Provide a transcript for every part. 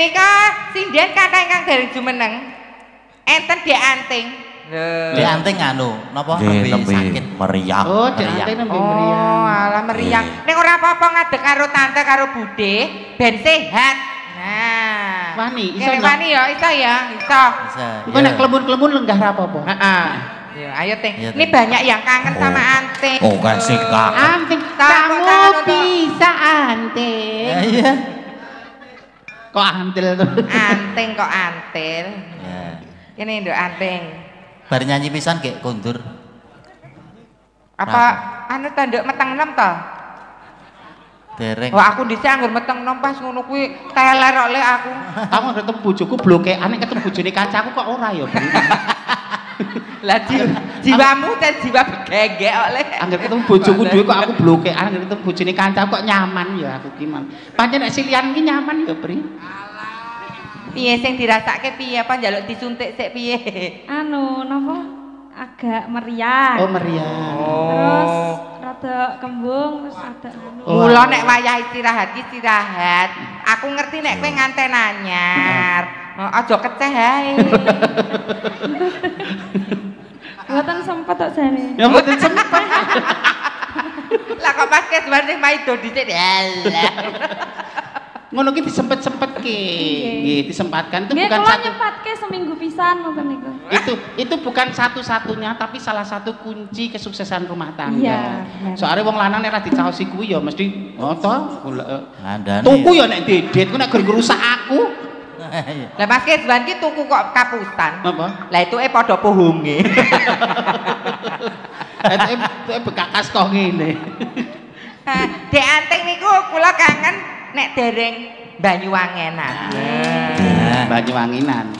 Nika sinden kathah ingkang dereng jumeneng. Enten Dek Anting. Dek Anting anu, napa nembe sakit meriang. Oh, Dek Anting nembe meriang. Oh, alah meriang. Nek ora apa-apa ngadeg karo tante karo Bude, ben sehat. Nah. Wani, iso. Wani ya, iso ya, iso. Engko nek klembun-klembun lenggah ra apa-apa. Heeh. Ya, ayo Ting. Ini banyak yang kangen sama Anting. Oh, kasih kangen. Anting, kamu bisa Anting. Iya. Kok antil tuh? Anting kok antil. Ya. Ini nduk Anting. Bar nyanyi pisan gek kondur. Apa anu ta nduk meteng enem ta? Dereng. Wah, aku dhisik anggur meteng enem pas ngono kuwi teler kok lek aku. Aku ketemu bojoku blokean, nek ketemu bojone kancaku kok ora ya, Bro. Lah jiwamu dan jiwa begegek kok lek. Angger ketemu bojoku dhewe kok aku blokean, angger ketemu bojone kancaku kok nyaman ya aku ki man. Pancen nek silian ki nyaman ya, Bri. Piye sing dirasake piye apa njaluk disuntik sik piye? Anu napa? Agak meriang. Oh, meriang. Terus rada kembung terus ada anu. Mula nek wayah istirahat. Aku ngerti nek kowe nganten anyar. Aja keceh ae. Mboten sempet tok jane. Ya mboten sempet. Lah kok pas kesuwen sing maido dhisik alah. Ngono ki disempet-sempetke. Nggih, disempatkan itu bukan satu. satu. Nyempatke seminggu pisan ngoten niku. Itu bukan satu-satunya tapi salah satu kunci kesuksesan rumah tangga. Iya. Soalnya wong lanang nek ra dicaosi kuwi ya mesti to Ngandani. tuku ya nek dedet ku nek ngrusak aku. Lah Mas Keswan ki tuku kok kapusan. Apa? Lah itu padha pohonge. Itu bekakas kok ngene. Dek Anting niku kula kangen nek dereng Banyuwangenan. Banyuwanginan.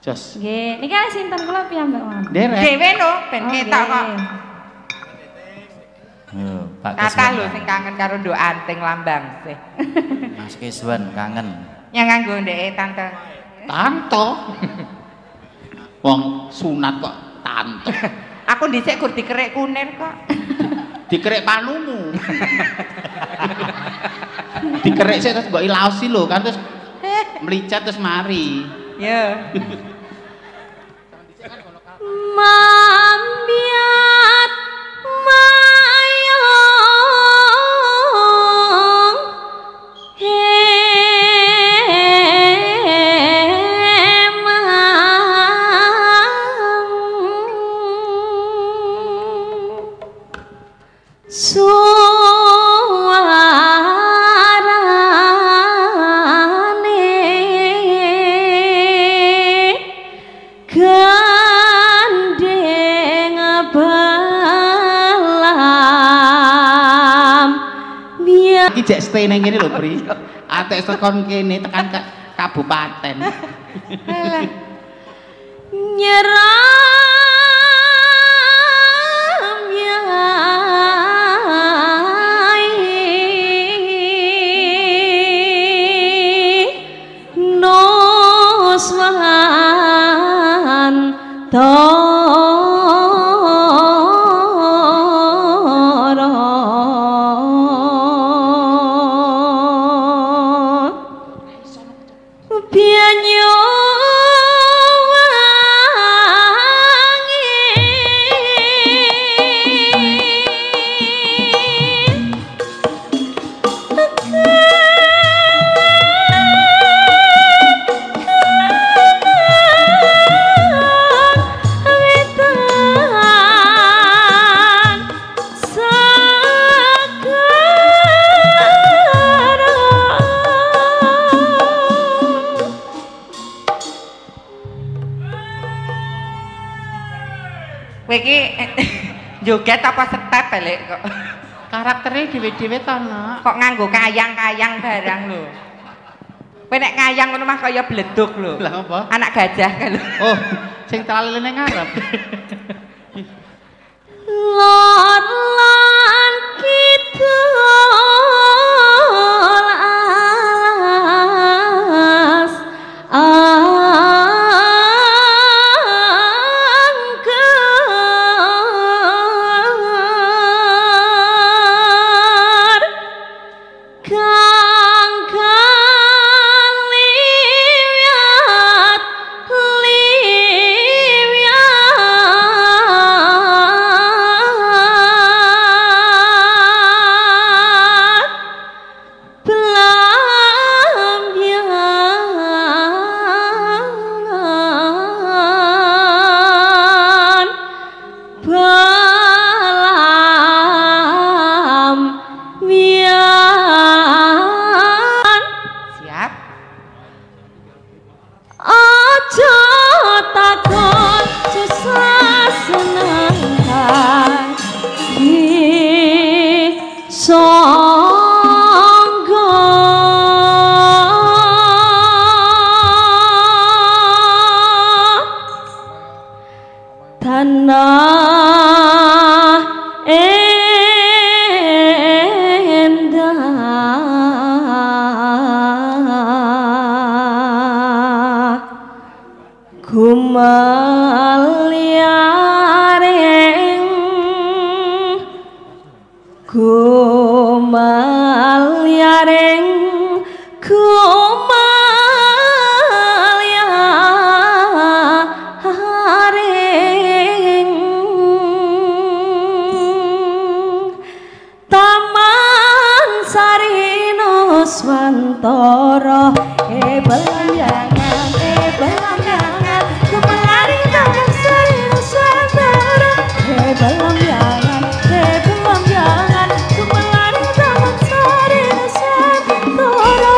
Jos. Nggih, niki sinten kula piyambak mawon. Derek. Dewe lho ben ketok kok. Pak Kathah lho sing kangen karo Nduk Anting lambang sih. Mas Keswan kangen. Yang nganggo ndeke tante. Tanto. Wong sunat kok tanto. Aku dhisik gur dikerek kunir kok. Dikerek panumu. Dikerek sik terus mbok ilaosi lho kan terus melicat terus mari. Ya. Mambiat mayong iki jek stay ning kene lho, Bri. Atek tekan kene tekan kabupaten. Nyeram yai noswan Joget apa step elek kok. Karakternya dhewe-dhewe to, Nak. Kok nganggo kayang-kayang barang lho. Kowe nek kayang ngono mah kaya bleduk lho. Lah apa? Anak gajah kan lho. Oh, sing talene ngarep. Lor lan kidul alas angker kang kali Gumalyaring Taman Sarino Swantara belambangan Gumalyaring Taman Sarino Swantara belambangan Gumalyaring Taman Sarino Swantara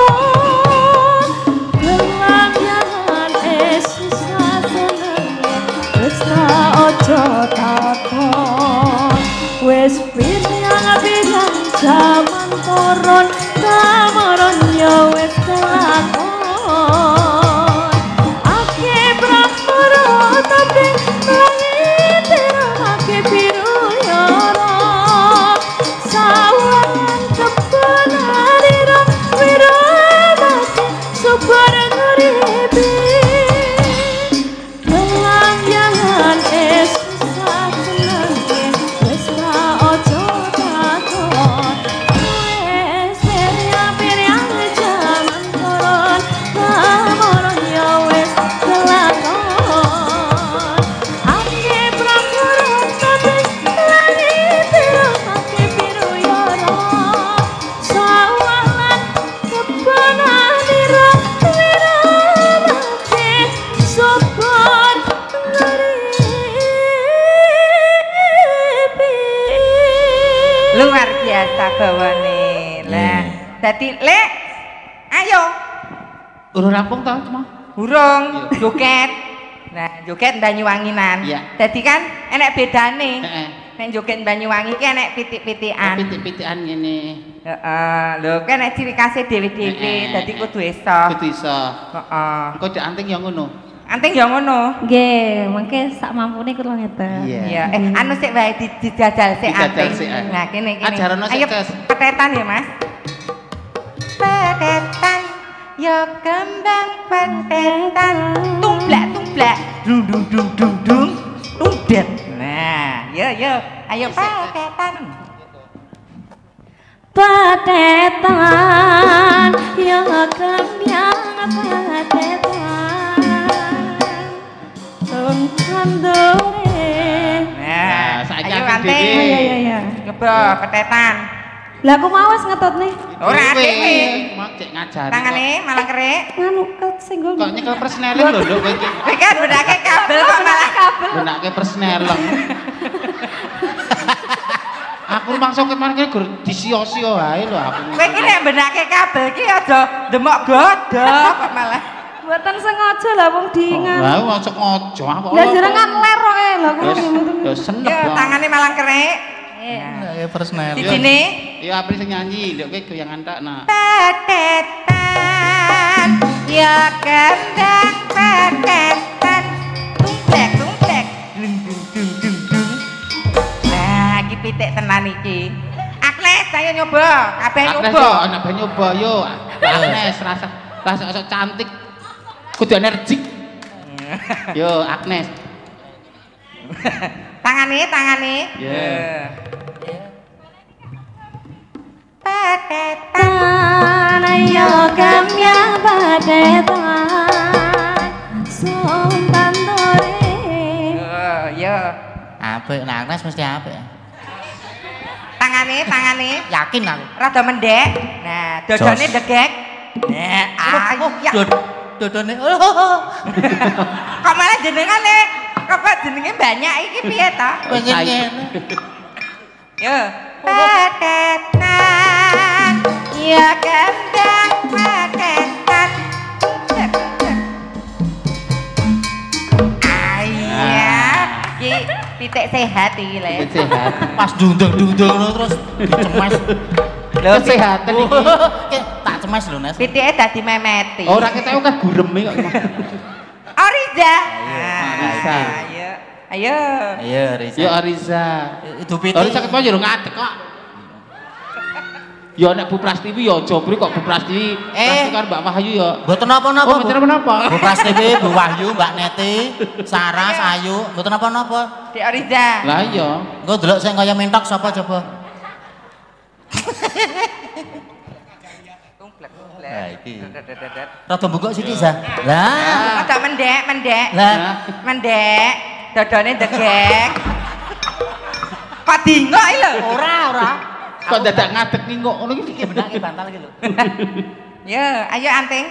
belambangan sisa senenge wis ojo takon wis pirang-pirang jaman koron kamoron yo wis kelakon ake prakara tapi langit ake biru yara sawangan kebenar ira wirawati subar nguripi gelangyangan sisa senenge wis ra ojo takon wis pirang-pirang jaman koron kamoron yo wis kelakon ake prakara tapi langit ake biru yara sawangan kebenar ira wirawati subar nguripi Luar biasa bawane. Lah, dadi Lek, ayo. Urung rampung to, Cuma? Burung joget. Nah, joget Banyuwanginan. Iya. Dadi kan enek bedane. Heeh. Nek joget Banyuwangi ki enek pitik-pitikan. Pitik-pitikan ngene. Heeh, lho kan enek ciri khase dhewe-dhewe, dadi kudu iso. Kudu iso. Heeh. Engko dek anting ya ngono. Anting ya ngono. nggih mengke sak mampune kula ngeten Iya, anu sik wae dijajal sik Dijajal anting. sik, ae. Nah, kene. Ajarono sik, Ayo Ces. petetan ya, Mas. Petetan ya kembang petetan tumblak dung dung dung dung dung tumdet. Nah, yo ayo petetan. Patetan ya kembang patetan tundure Nah, saiki ayo anting anting. dhewe. iya Nyoba petetan. lah aku mau wis ngetutne Ora dhewe. Mak cek ngajari. Tangane malah kerek. nganu kesenggol Kok nyekel persneleng lho, Nduk, kowe iki. Kowe kan bedake kabel kok malah kabel. Benake persneleng. Aku mangsa kemarin gur disio-sio wae lho aku. Kowe iki nek benake kabel iki aja demok godhog kok malah. mboten sengaja lah wong diingat Lah ojo ngojo aku. lah jenengan leroke lho kula Wis mboten ya senep. Yo tangane malah kerek. Ya persnel. Sijine Ya April sing nyanyi, lho kowe goyangan tak nak. petetan ya kembang petetan tumplek dung dung dung dung dung. Nah, iki pitik tenan iki. Agnes, ayo nyoba, kabeh Agnes nyoba. yo anak ben nyoba yo. Agnes rasa cantik. Kudu energik. Yo Agnes. Tangane. Yeah. Petetan ayo kembang patetan sompan tore yo. Apik, nah Agnes mesti apik. Tangane. Yakin aku. Rada mendek. Nah, dodone degek. Nah, ayo. Dodone. Kok malah jenengane kok jenenge banyak iki piye to? Pengen ngene. Yo. Petetan ya kembang petetan. Ayah, iki pitik sehat iki le. Sehat. Pas dundung terus dicemes. Lho Kesehatan iki. Tak cemes lho, Nes. pitike dadi memeti. Ora ketek kan gureme kok. Oriza. Ariza. Ayo. Ayo, Risa. Yo Ariza. Itu pitik. Ariza ketok yo ngadeg kok. Ya nek Bu Prastiwi ya aja bri kok Bu Prastiwi. Kan Mbak Wahyu ya. Mboten napa-napa. Oh, mboten napa. Bu Prastiwi, Bu Wahyu, Mbak Neti, Saras, Ayu, mboten napa-napa. Dek Oriza. Lah iya. Engko delok sing kaya mentok sapa coba? Lah iki. Rada mbungkuk sithik sa. Lah. Ada mendek. Lah. Mendek. Dodone degek. Kok dingok iki lho? Ora. Kok dadak ngadeg ngingok ngono iki Iki benake bantal iki lho. Ya, ayo Anting.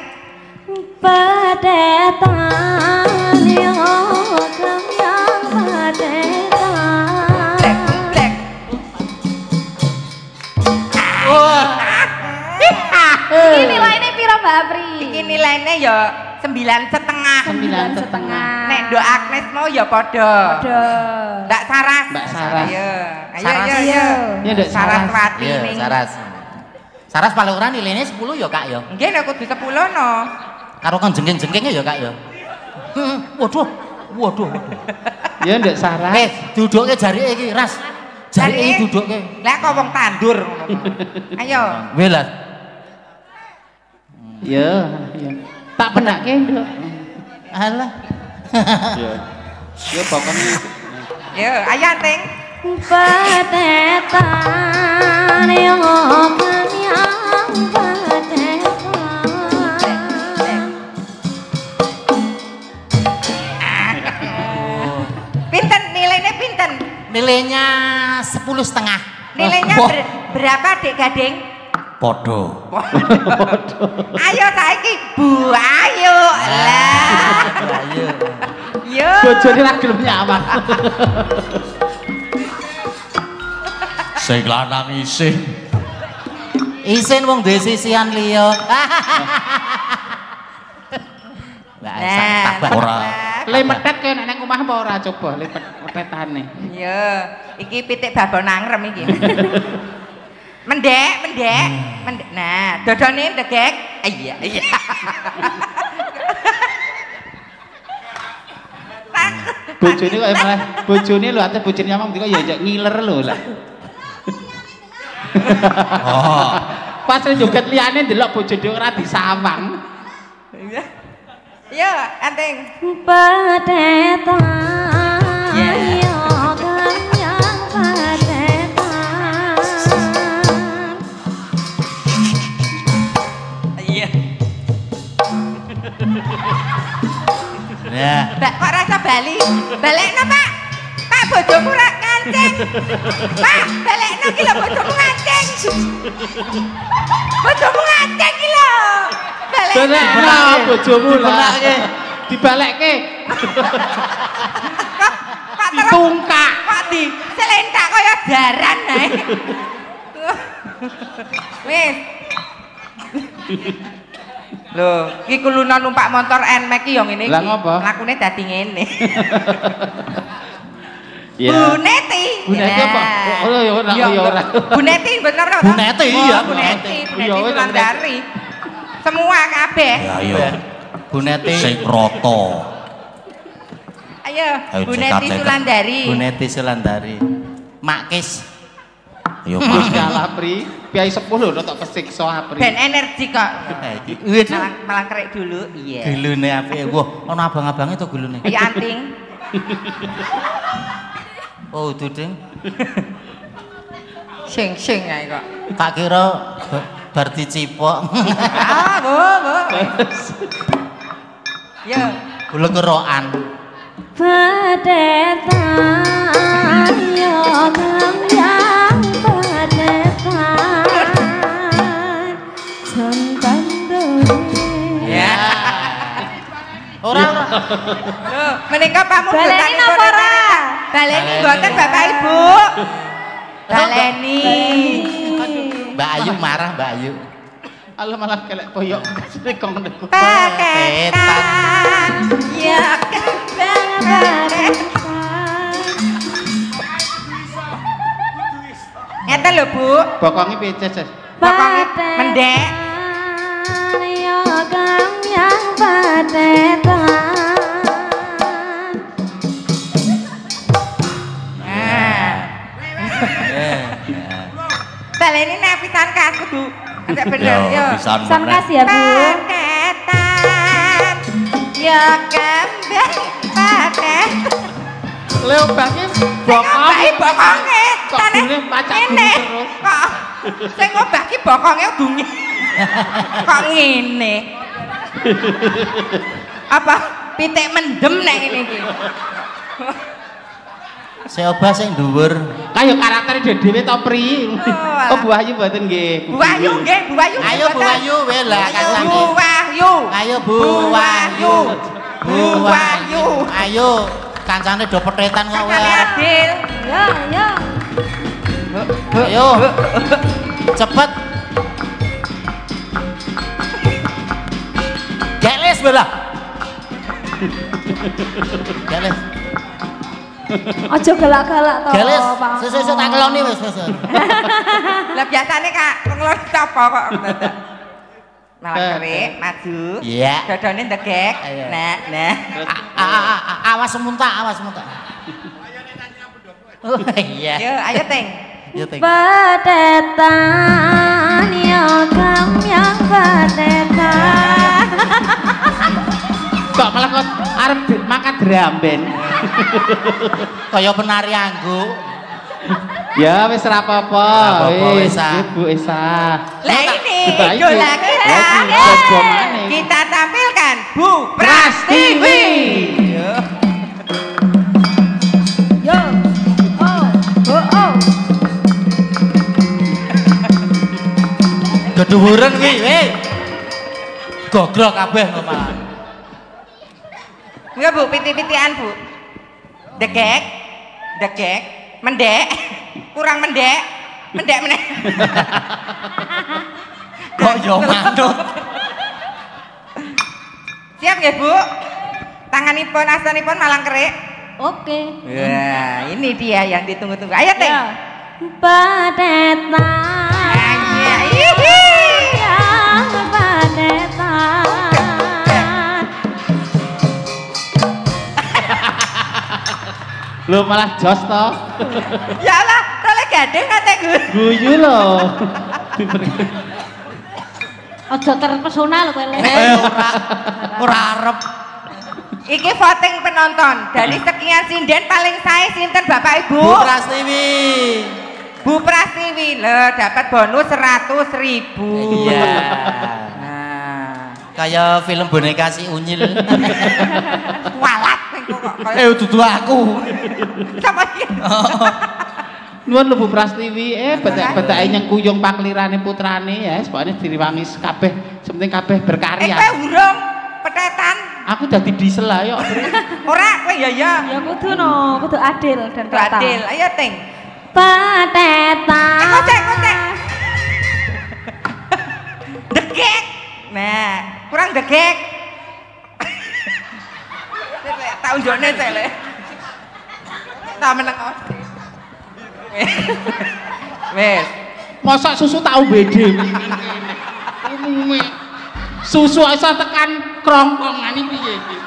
Padetan yo kemyang padetan. Blek. Ini nilainya piro Mbak Apri? Iki nilainya ya 9,5. 9,5. Nek Nduk Agnes mau ya padha. Ndak Saras. Mbak Saras. Ayo. Saras. Ya Nduk Saras. Saraswati Iya, ning. Saras. Saras paling ora nilainya 10 ya Kak ya. Nggih nek kudu 10 no. Karo kan jengking-jengkingnya ya Kak ya. Waduh. Ya Nduk Saras. Duduke jarike iki, Ras. Jarike iki duduke. Lah kok wong tandur ngono. Ayo. Welas. Ya. Tak penake Nduk. Alah. Ya pokoknya Yo, ayo Anting. Padetan yo kemyang padetan. Pinten nilainya pinten? Nilainya 10,5. Nilainya berapa Dek Gading? Podo. Ayo saiki Bu Ayu. Lah. Ayo. Yo. bojone ra gelem nyawang. Sing lanang isin. Isin wong duwe sisian liya. Lah sak ora. Le metet kaya nek nang omah apa ora coba le metetane. Yo, iki pitik babon nangrem iki. Mendek. Nah, dodone degek. Iya. Bojone kok malah bojone lho ate bojone nyamang kok ya ngiler lho lah. Oh. Pas joget liyane ndelok bojone ora disawang. Yo, Anting. Padetan yo kemyang padetan. Iya. Ya. Mbak kok rasa bali? Balekno, Pak. Pak bojomu ra ngancing. Pak, balekno ki lho bojomu ngancing. Bojomu ngancing ki lho. Balekno bojomu lah. Dibalekke. Pak Ditungkak. Pak di selentak kaya jaran ae. Wis. Lho, iki kuluna numpak motor Nmax ki yo ngene iki. Lah ngopo? Lakune dadi ngene. Ya. Bu Neti. Bu Neti apa? Oh ya ora, ya ora. Bu Neti bener ora? Bu Neti, iya, Bu Neti. Bu Iya, Neti wis, Sulandari. Semua kabeh. Ya iya. Bu Neti sing roto. Ayo, Ayo, Bu cekat, Neti cekat. Sulandari. Bu Neti Sulandari. Makis. Ayo Wis Pak. kalah pri. Piai sepuh lho tok kesiksa apri. Ben energi kok. Wis Malah kerek dulu. Iya. gulune apike. Wah, ana abang-abange to gulune. Ayo Anting. Oh, duding. Sing ae kok. Tak kira bar dicipok. Ah, Bu. Yo. Gula kerokan. Padetan yo kemyang padetan. Santan done. Ya. Ora. Loh, menika Pak Mudo Baleni napa ora? Baleni mboten Bapak Ibu. Baleni. Mbak Ayu marah, Mbak Ayu. Allah malah kelek koyok sekong niku. Paketan ya kembang paketan. Ngeten lho Bu. Bokonge piye, Ces? Bokonge mendek. Yo kemyang padetan. Baleni nek pisan kas kudu bener yo. Terima kasih ya, Bu. Paketan. Ya kembang paket. Leo bangke bokong. Bokonge. Kok dene pacak Ngene. terus. Kok sing ngobah ki bokonge bunyi. Kok ngene. Apa pitik mendem nek ngene iki. Seobah sing dhuwur. Kayak karaktere dhewe to pri. Oh Bu Wahyu mboten nggih. Bu Wahyu nggih, Bu Wahyu. Ayo Bu Wahyu weh lah Bu kacange. Wahyu. Ayo Bu Wahyu. Bu Wahyu. Ayo kancane do petetan kok wae. Adil. Ya, ya. Ayo. Cepet. Geles belah. Geles. Ojo galak-galak to, Geles. Pak. Sesuk tak keloni wis. Lah biasane Kak ngelon sapa kok dadak. Malah kerik, maju. Iya. Dodone ndegek. Ayo. Nah. Awas semuntak, awas semuntak. Oh iya. Yo, ayo Teng. Yo Teng. Petetan ya yang petetan. Kok malah kok arep makan dramben. Kaya penari anggo. Ya wis ora apa-apa. Wis Bu Esa. Lah ini Baik, Bu. idola kita. Coba maneh. Kita tampilkan Bu Prastiwi. Yo. Yo. Oh. Oh, oh. Kedhuwuren kuwi, weh. Gogrok kabeh kok malah. Enggak Bu, piti-pitian Bu. Degek. Mendek. Kurang mendek. Mendek meneh. Kok yo manut. Siap ya Bu? Tanganipun, asanipun malang kerik. Oke. Wah, ini dia yang ditunggu-tunggu. Ayo Teng. Ya. Petetan. Ayo. Yang petetan. Lho malah jos to. Ya lah, tole gading kate Gus. Guyu lho. Ojo terpesona lho kowe. Ora arep. Iki voting penonton. Dari sekian sinden paling sae sinten Bapak Ibu? Bu Prastiwi. Bu Prastiwi lho dapat bonus 100.000. Iya. Nah, Kayak film boneka si Unyil. walat kok kaya Dudu aku. sapa iki? Nuwun lho Bu Prastiwi, betek-beteke nyang kuyung paklirane putrane ya, sepokane diriwangi kabeh, sementing kabeh berkarya. Kowe urung petetan. Aku dadi diesel lah yo. Ora kowe ya ya. Ya kudu no, kudu adil dan rata. Adil, ayo Teng. Petetan. Kocek. Degek. Nah, kurang degek. Tak unjone tele. Tak meneng. Wes. Mosok susu tak umbede. Umume. Susu iso tekan krongkongan iki piye iki?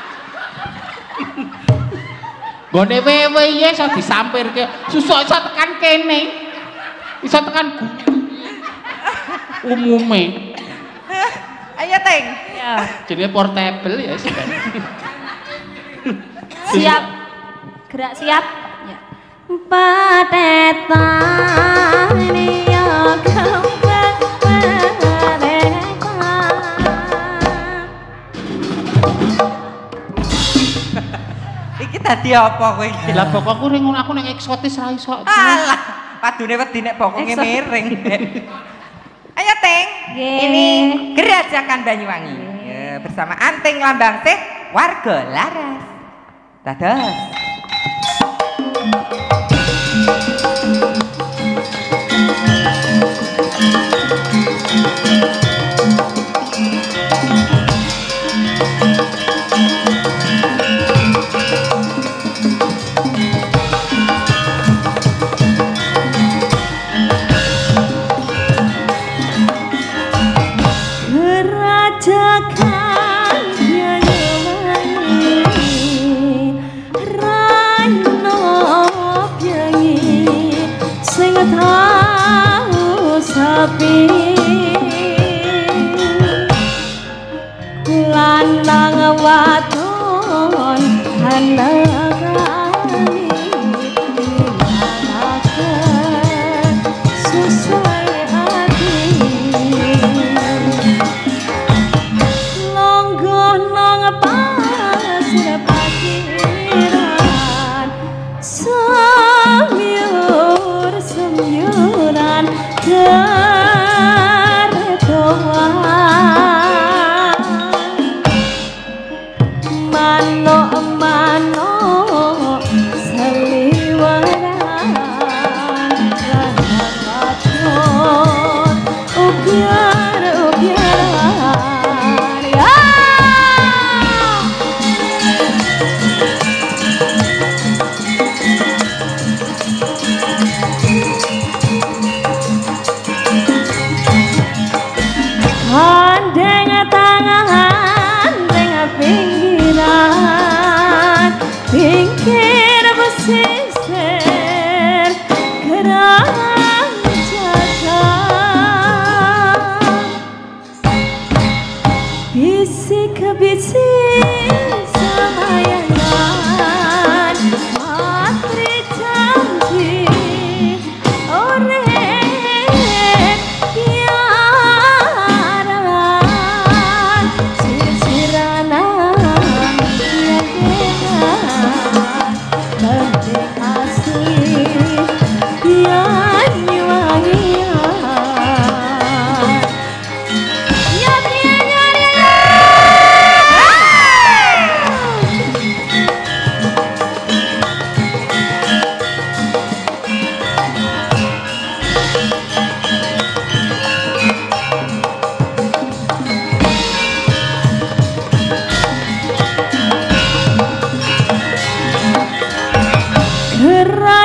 Gone wewe iki iso disampirke. Susu iso tekan kene. Iso tekan umume. Ayo Teng. Ya. Jenenge portable ya sih. Siap. Gerak siap. Ya. Petetan ya kembang petetan. Iki tadi apa kowe iki? Lah bokongku ning ngono aku ning eksotis ra iso. Alah, padune wedi nek bokonge miring. Ayo Teng. Nggih. Ini Gerajakan Banyuwangi. Ya, bersama Anting Lambang Teh Warga Laras. Dados. Gerajakan Banyuwangi Rano Byangi sing tau sepi wadon hanakani dilalaken sesuai hati longgo nang pasir pasiran semyuran keretoan mano seliwaran langaton ubiar ya handeng tangan dengan pinggiran pinggir pesisir kerang jaga bisik-bisik samayangan matri janji orek piaran sisiranan piadegan penting asli pianyu wangian ya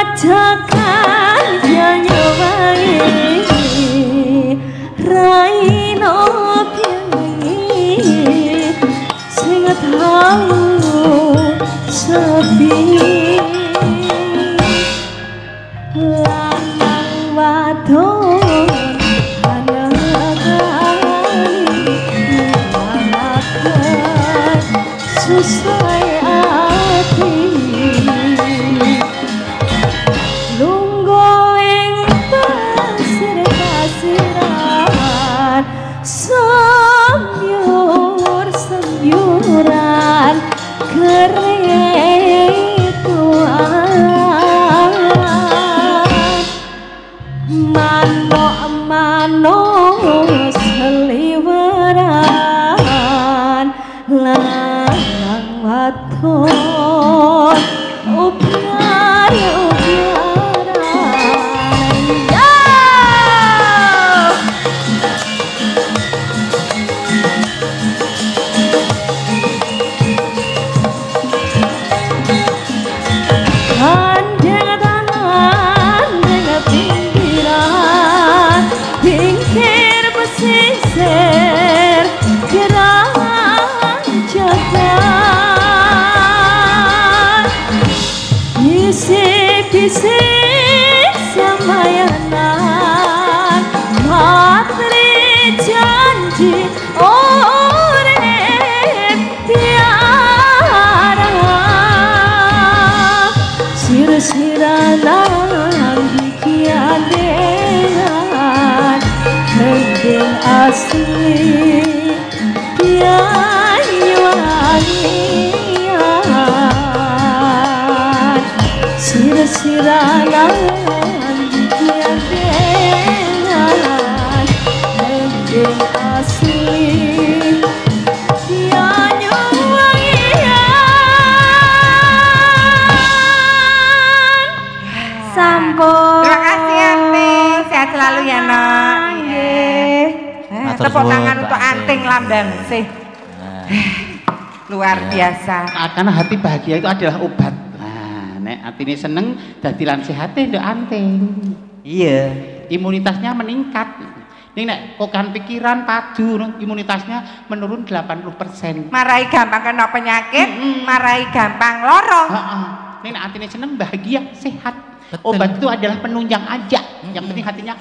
kerajakan Banyuwangi raino piangi sing tau sepi lanang wadon hanakani lalaken sesuai hati lungguh ing pasir-pasiran semyuran keretoan mano seliweran lanang wadon ubiaran ya handeng tangan dengan pinggiran pinggir pesisir kerang jaga bisik-bisik samayanan matri janji orek piaran sir-siranan dikiadean hending asli pianyu wangian sir-siranan dikiadean hending asli pianyu wangian sampun Terima kasih Anting, sehat selalu ya nak. nggih Matur Tepuk suwun, tangan Mbak untuk Anting lambang sih. Luar biasa. karena hati bahagia itu adalah obat. Nah, nek atine seneng dadi lan sehate nduk anting. Iya. Imunitasnya meningkat. Ning nek kokan pikiran padu imunitasnya menurun 80%. Marai gampang kena penyakit, marai gampang loro. Heeh. Ning nek atine seneng bahagia, sehat. Betul. Obat itu adalah penunjang aja. Yang penting hatinya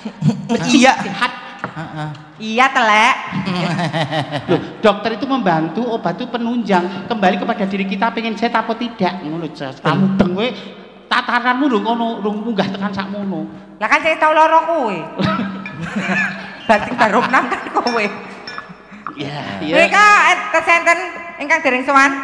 bersih, Iya. sehat. Heeh. Iya telek. Loh, dokter itu membantu, obat itu penunjang. Kembali kepada diri kita, pengen sehat apa tidak? Ngono Jas. Kamu deng kowe tataranmu lho ngono, rung munggah tekan sakmono. Lah kan saya tau loro kowe. Berarti baru 6 kan kowe. Iya, Mereka senten ingkang dereng sowan.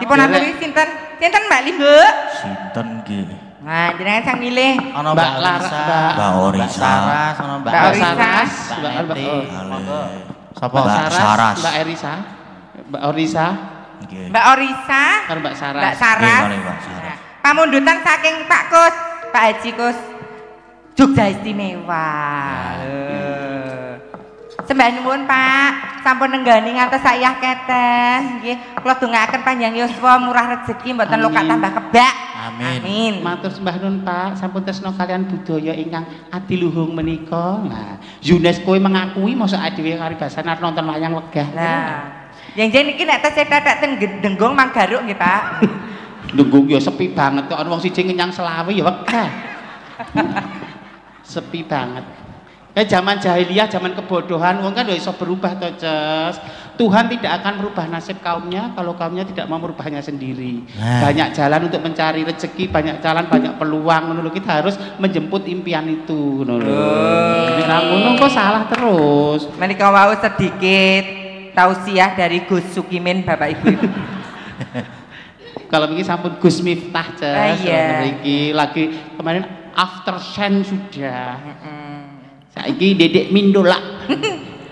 Dipun aturi sinten? Sinten Mbak Limbe? Sinten nggih? Nah, jenengan sang milih. Ana Mbak Mbak Lara, Larisa, Mbak Mbak Saras, ana Mbak Mbak Orisa. Saras, Mbak Eti. Sapa? Mbak Mbak Saras, Saras. Mbak Erisa, Mbak Orisa, Nggih. Mbak Orisa, karo Mbak Saras. Mbak Saras. Nggih, Mbak Saras. Pamundutan saking Pak Kus, Pak Haji Kus. Jogja Istimewa. Sembah nuwun Pak, sampun nenggani ngantos sayah keten. Nggih, kula dongaaken panjang yuswa, murah rezeki, mboten loka tambah kebak. Amin. Amin. Matur sembah nuwun Pak, sampun tresna kalian budaya ingkang adiluhung menika. Nah, UNESCO mengakui mosok adewe karibasan arep nonton wayang wegah. Nah, yang jen iki nek tesih tetek ten Denggong Manggaruk nggih Pak. Denggung ya sepi banget kok ana wong siji ngenyang selawe ya wegah. Sepi banget. Kayak zaman jahiliyah, zaman kebodohan, wong kan udah iso berubah toh, Ces. Tuhan tidak akan merubah nasib kaumnya kalau kaumnya tidak mau merubahnya sendiri. Banyak jalan untuk mencari rezeki, banyak jalan, banyak peluang. Ngono lho, kita harus menjemput impian itu, ngono lho. Nek ngono kok salah terus. Menika wau sedikit tausiah dari Gus Sukimin Bapak Ibu. Kalau ini sampun Gus Miftah, Ces. Iya. Mriki lagi kemarin after Shen sudah. Saiki Dedek Mindola.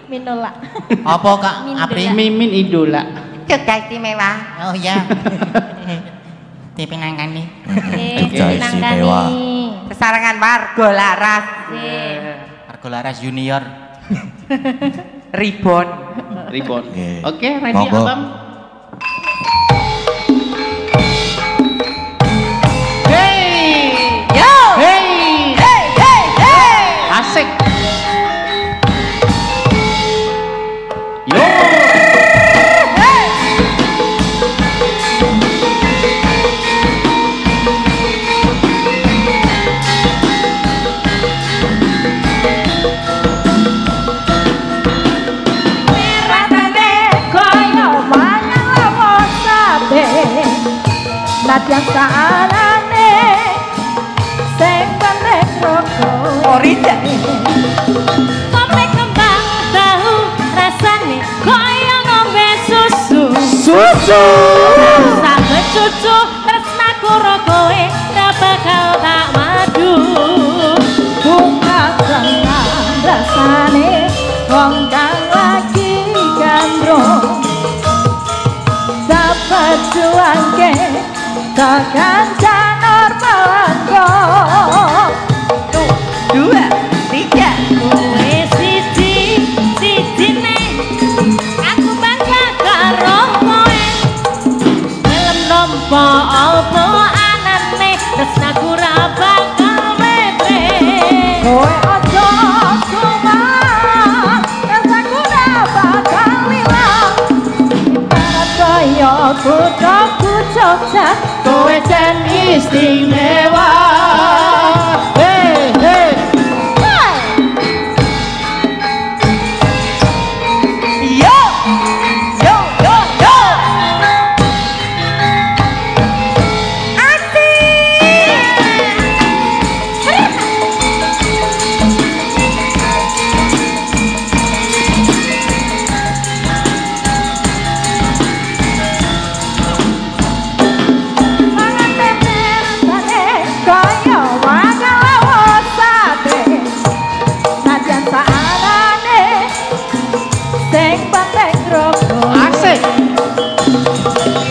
Minolak. Apa Kak Apri? Mimin Idola. Jogja Istimewa. Oh iya. Dipinangkani. Jogja Istimewa. Sesarengan warga laras. Argo Laras Junior. Ribon. Ribon. Oke. Oke, ready Monggo. Abang? Hey! Yo! Hey! Hey hey hey! Asik. Yo! Rasane kaya wayang lawa sabe. Nadyan saarane sing penting roko. Orida. Kopi kembang tahu rasane kaya ngombe susu. Susu. Sampai cucu tresnaku ro kowe ra bakal tak madu. Bunga senang rasane wong kang lagi gandrung. Dapat juangke tekan janur pelangko. 2 3 Kowe siji-sijine aku bangga karo kowe. Film nompo apa anane tresnaku ra bakal metre. Kowe aja kuman tresnaku ra bakal ilang. Ibarat kaya kuthaku Jogja kowe jan istimewa. Hey, hey. Yo! Yo yo yo! Mangan temen sane kaya wayang lawa sabe. Nadyan saarane sing penting roko. Asik.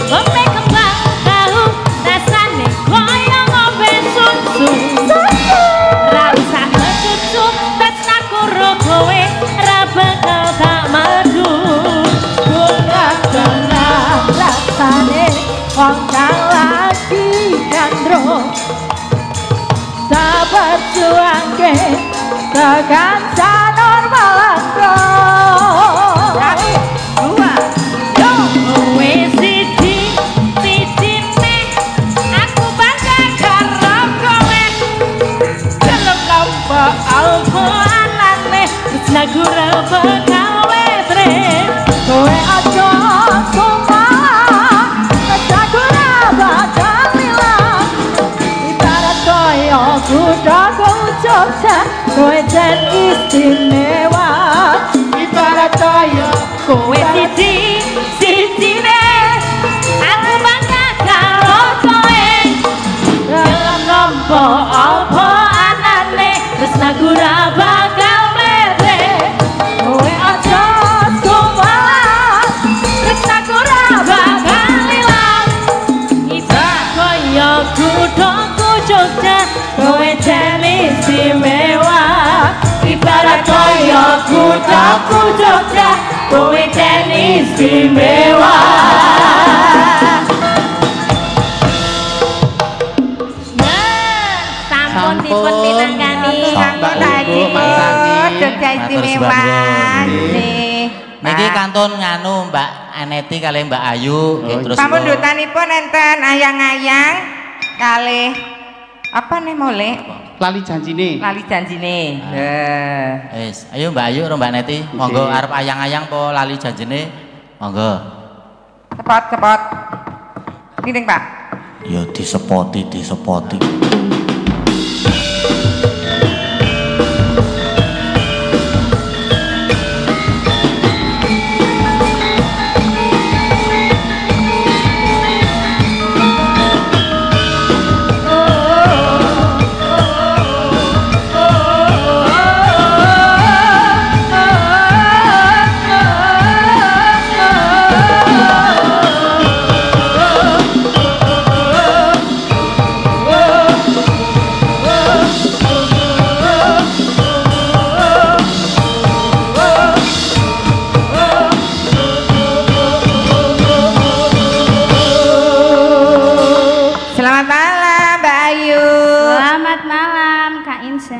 Kopi kembang tahu rasane kaya ngombe susu. Ra usah kecucu tresnaku ro kowe ra bakal tak madu. Bunga tenang rasane wong kang lagi gandrung. Sabar juangke tekan janur melangko. 2 Yo, kowe siji-sijine aku bangga karo kowe. Film nompo alpo anane tresnaku ra bakal istimewa ibarat kaya kowe siji-sijine aku bangga karo kowe dalam nompo apa anane tresnaku ra bakal mlete kowe aja sumpah tresnaku ra bakal ilang ibarat kaya kuthaku Jogja kowe jan istimewa ibarat kaya kuthaku Jogja kowe jan istimewa. Sampun dipun pinanggani Mbak Ayu Jogja istimewa nih. Niki kantun nganu Mbak Aneti kali Mbak Ayu terus Pamundutanipun enten ayang-ayang kalih apa nih mole? lali janjine. Lali janjine. Wis, ayo Mbak Ayu karo Mbak Neti, monggo arep ayang-ayang po lali janjine. Monggo. Cepot. Ngiring, Pak. Ya disepoti.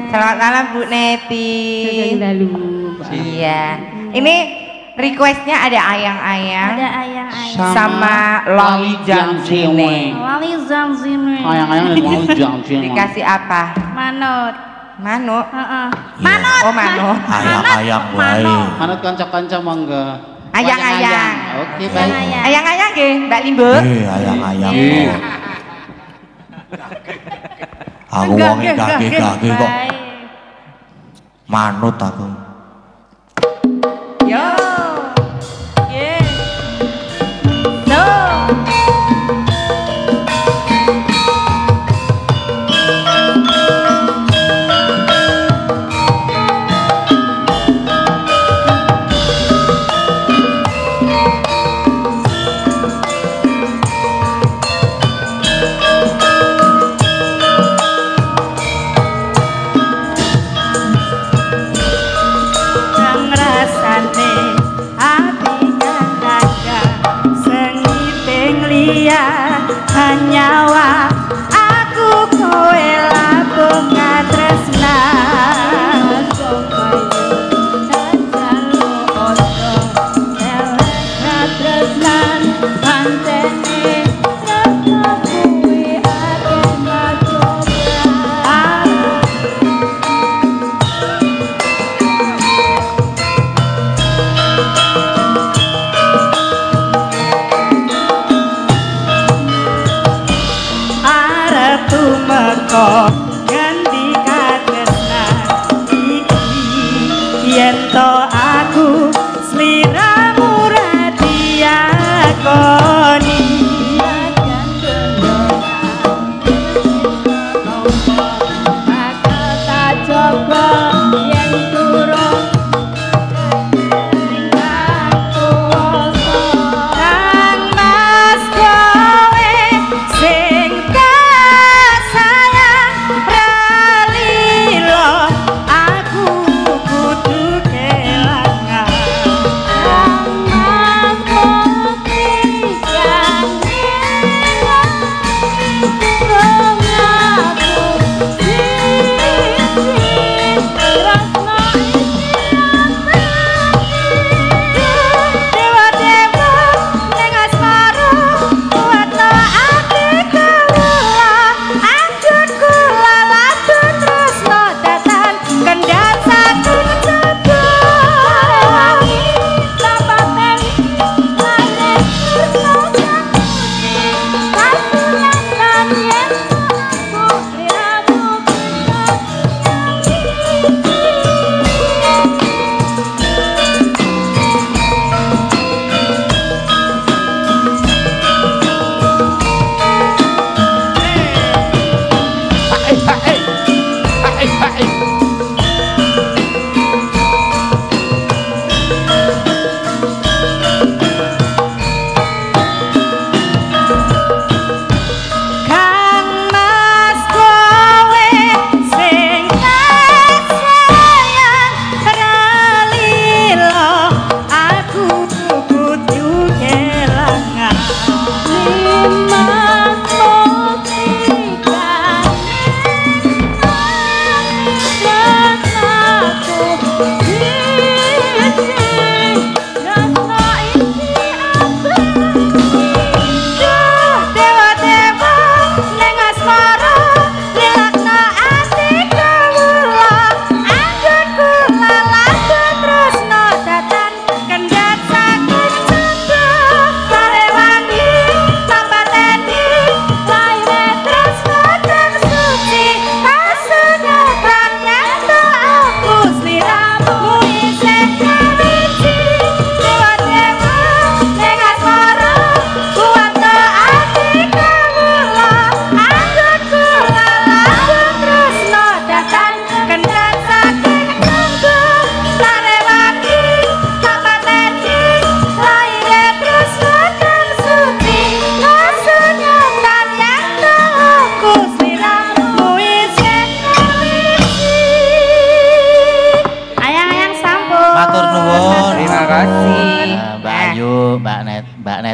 Selamat malam Bu Neti. Iya. Ini requestnya ada ayang-ayang. Ada ayang-ayang. Sama lali janjine. Lali janjine. Ayang-ayang dan lali janjine. Dikasih apa? Manut. Manut. Manut. Oh manut. Ayang-ayang wae. Manut kanca-kanca mangga. Ayang-ayang. Oke, baik. Ayang-ayang nggih, Mbak Limbo. Ayang-ayang. Aku wonge gage-gage kok. Manut aku. Yo. Yeah. No. Nyawa aku kowe labung katresna katresnan pantene rasa kuwi akeh macoba tumeka ngendika tresnan iki yen to aku sliramu ra diakoni bakal tak coba yen turun Kang Mas kowe sing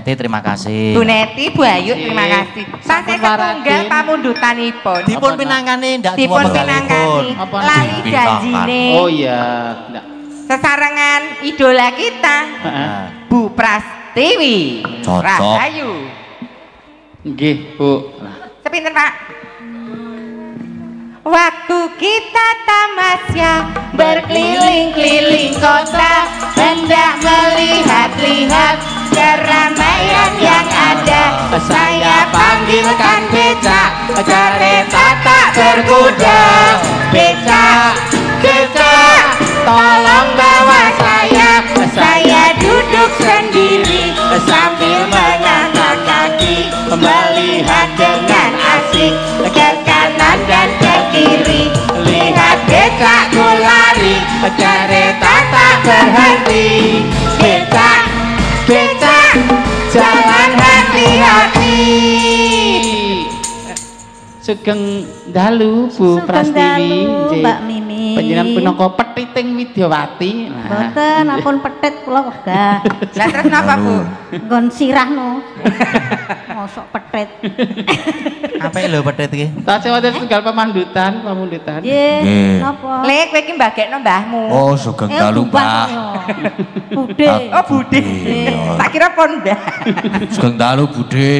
Neti terima kasih. Bu Neti, Bu Ayu terima kasih. Tasih setunggal pamundutanipun. Dipun pinangkani ndak Dipun cuma pinangani Apa? lali janjine. Oh iya. Nggak. Sesarengan idola kita Heeh. Bu Prastiwi Cocok. Rahayu. Nggih, Bu. Sepinten Pak? Waktu kita tamasya berkeliling-keliling kota, hendak melihat-lihat keramaian yang ada. Saya panggilkan becak, kereta tak berkuda. Becak, becak, tolong bawa saya duduk sendiri sambil mengangkat kaki, melihat dengan asik ke kanan dan ke kiri. Lihat becakku lari, kereta tak berhenti. Becak, becak, jalan hati-hati. Sugeng dalu Bu Sugeng Prastiwi, dalu, nggih. Mbak Mimi. Panjenengan punaka petiting Widyawati. Nah. Boten ampun petit kula wegah. Lah terus napa Bu? Nggon sirah no. Mosok petit. Apa lho pedet iki? Tasih wonten setunggal pamundutan. Nggih, Nggih. napa? Lek kowe iki mbagekno mbahmu. Oh, sugeng dalu, Mbak. Budhe. Oh Bude. Tak kira pon Mbah. Sugeng dalu, Bude.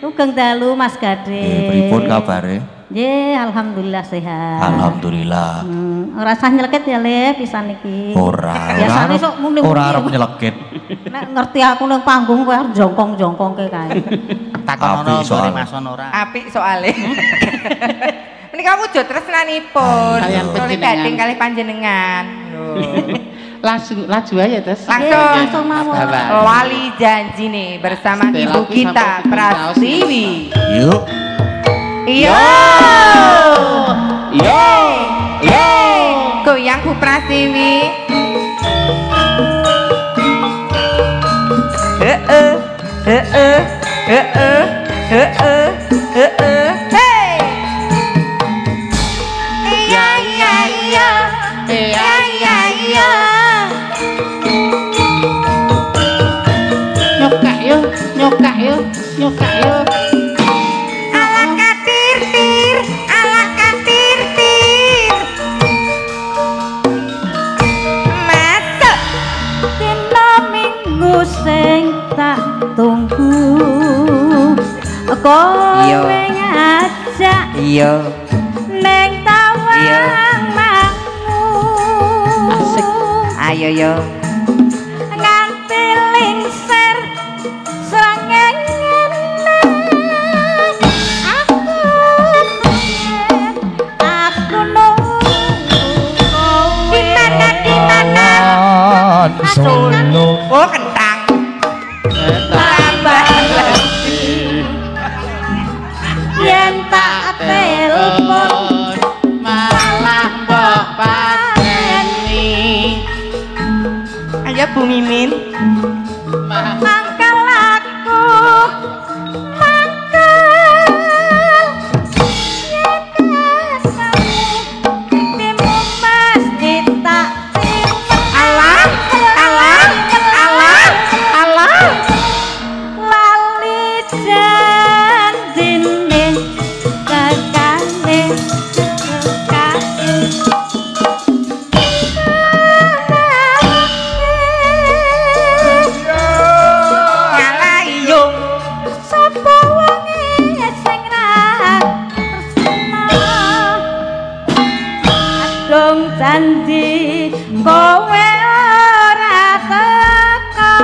Sugeng dalu Mas Gade. Pripun kabare? Nggih, alhamdulillah sehat. Alhamdulillah. Ora usah nyeleket ya, Le, pisan iki. Ora. Biasane sok muni-muni. Ora arep nyelekit. Nek ngerti aku nang panggung kowe arep jongkong-jongkongke kae. Apik Takonono soal. Mas ora. Apik soalnya. Menika wujud tresnanipun. Kalian Kula panjenengan. badhe kalih panjenengan. Laju aja Tes. Langsung mawon. Bapak. Lali janjine bersama Stella ibu ki kita sampai Prastiwi. Yuk. Yo. Yo. Yo. Goyang Bu Prastiwi. Heeh. Heeh. Heeh. Heeh. Heeh. Hey. Iya iya iya. Iya iya iya. Nyokak yo, nyokak yo, nyokak yo. Alangkah tir-tir, alangkah tir-tir. Masuk. Dina minggu sing tak tunggu. Kowe Iya. ngajak Iya. ning Iya. tawang mangu. Asik. Ayo yo. Nganti lingser srengenge. Aku nunggu kowe. Di mana? Solo. Oh kentang. Tambah Yen tak telepon malah mbok pateni. Ayo Bu Mimin. mangkal aku mangkal timu mesti tak simpen Alah, alah, alah, alah. lali janjine kakane Alah iyo. sapa wonge sing ra tresna adong janji kowe ora teka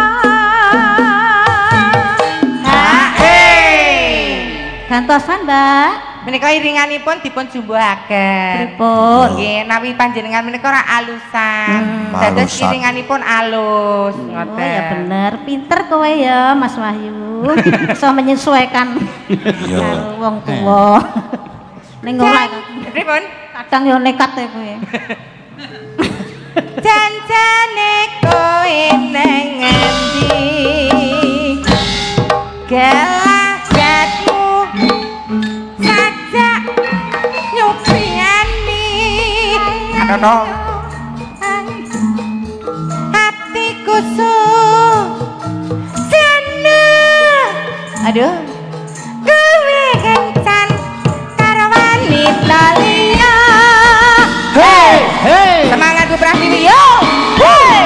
gantosan Mbak Menika iringanipun dipun jumbuhaken. pripun Nggih, nawi panjenengan menika ora alusan. Dados Alusan. iringanipun alus, oh ngoten. ya bener pinter kowe ya Mas Wahyu bisa menyesuaikan Iya. karo wong tuwa ning ora Pripun? kadang yo nekat ya kowe Janjane kowe nang endi? Gelagatmu sajak nyupiani. Adono. Hatiku su sana Aduh. Kowe kencan karo wanita liya. Hei, hei. Semangat Bu Pratiwi yo. Hei.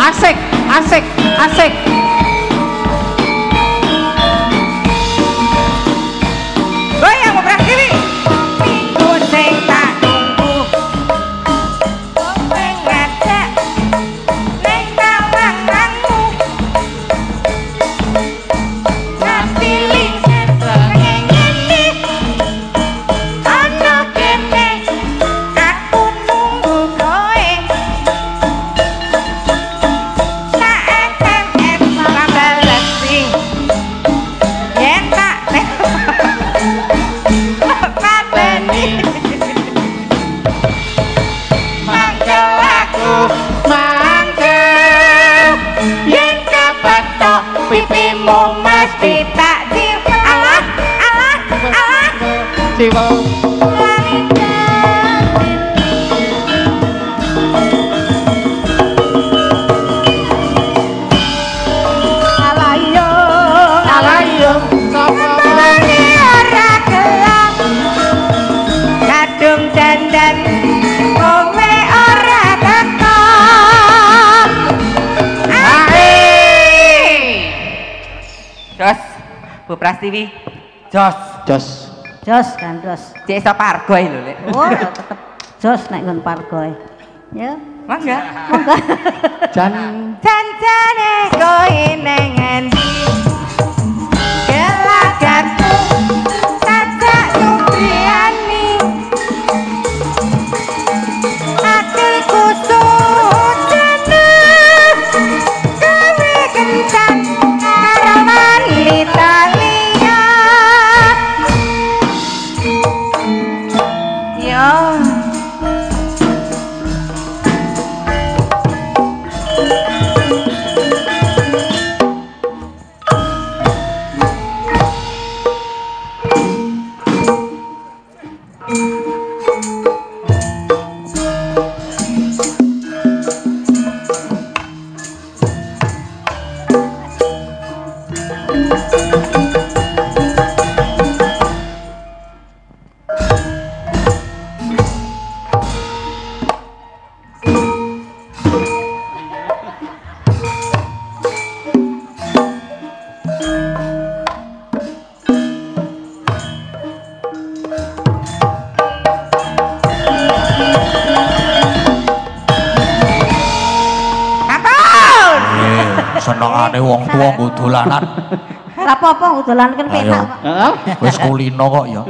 Asik, asik, asik. Goyang Bu Pratiwi. Minggu sing tak tunggu. Kowe ngajak ning tawanganmu. Nganti lingsen ngene. Ana kene aku nunggu kowe. Pipimu mesti tak jiw. Alah, alah, alah. Siwa. Alayo, Alayo, sapa Bani ora gelap. Kadung dandan kowe ora teko. Jos, Bu Prastiwi. Jos. Jos. jos kan jos. Cek iso pargoy lho, Lek. Oh, tetep jos nek nggon pargoy. Ya, Mangga. monggo. Jan Jancane kowe nang endi? Gelagatmu tajak numpiani. Hatiku sujana. Kowe kencan karo wanita liya. Yo. Senengane wong tuwa nggo dolanan. Ora apa-apa udolan kan penak. heeh. Wis kulino kok ya.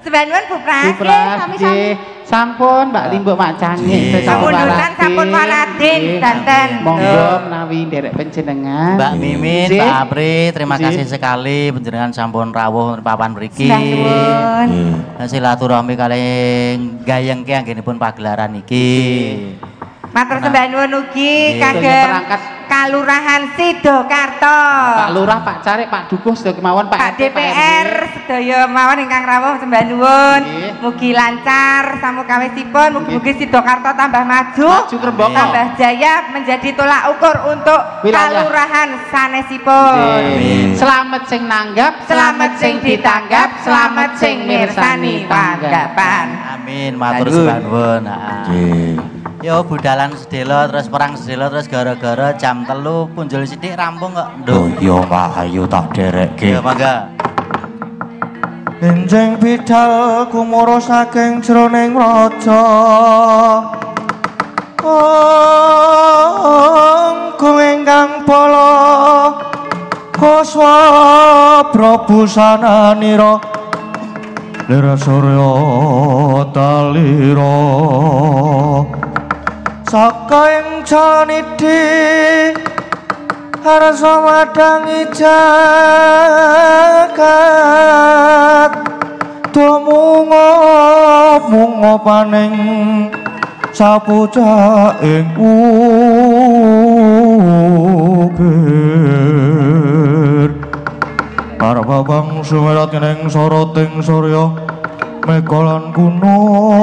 Sebenarnya Bu Pras. Nggih, sampun Mbak Limbuk Mak Cangik. Sampun Dutan, sampun Waladin, danten. Monggo menawi nderek panjenengan. Mbak Mimin, Nggih. Mbak Apri, terima Nggih. kasih sekali panjenengan sampun rawuh papan mriki. Nuwun. Silaturahmi kali gayengke anggenipun pagelaran iki. Matur sembah nuwun ugi Nggih. kagem Perangkat Kalurahan Sidokarto. Pak Lurah, Pak Carik, Pak Dukuh sedaya kemawon Pak RT, DPR RW. sedaya mawon ingkang rawuh sembah nuwun. Nggih. Mugi lancar samukawesipun, mugi-mugi Sidokarto tambah maju. Maju Krembaka. Tambah jaya menjadi tolak ukur untuk Wilayah. kalurahan sanesipun. Nggih. Selamat sing nanggap, Selamat sing ditanggap, selamat sing mirsani tanggapan. Amin, matur Lanjut. sembah nuwun. Yo budalan sedelo terus perang sedelo terus gara-gara jam 3 punjul sithik rampung kok. Oh iya Mbak Ayu tak derekke. Ya mangga. Enjing bidal kumara saking jroning raja. Angkung ingkang bala Koswabra busananira Lira surya talira saka ing janidi harsa madangi jagat tumungo paning sapucaking ukir para babang sumerat ing soroting surya mekolon gunung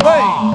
Woi.